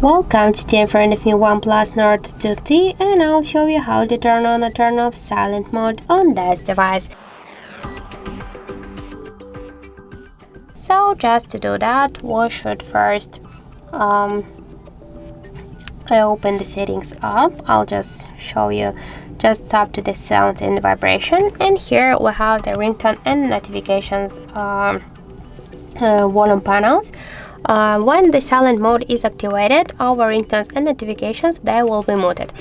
Welcome, today in front of me OnePlus Nord 2T, and I'll show you how to turn on or turn off silent mode on this device. So just to do that, we should first I open the settings up. I'll just show you, just tap to the sound and vibration, and here we have the ringtone and notifications volume panels. When the silent mode is activated, our ringtones and notifications, they will be muted.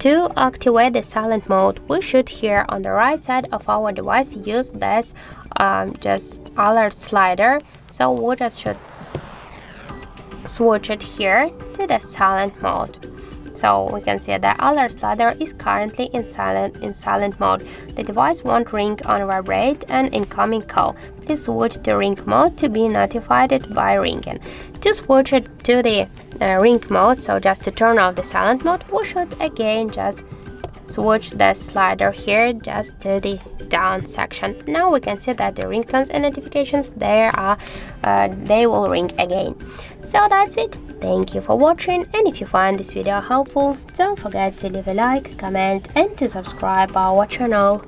To activate the silent mode, we should here on the right side of our device use this just alert slider. So we just should switch it here to the silent mode. So we can see the alert slider is currently in silent mode. The device won't ring on vibrate and incoming call. Please switch to ring mode to be notified by ringing. To switch it to the ring mode, so just to turn off the silent mode, we should again just switch the slider here just to the down section. Now we can see that the ringtones and notifications they will ring again. So that's it. Thank you for watching, and if you find this video helpful, don't forget to leave a like, comment and to subscribe our channel.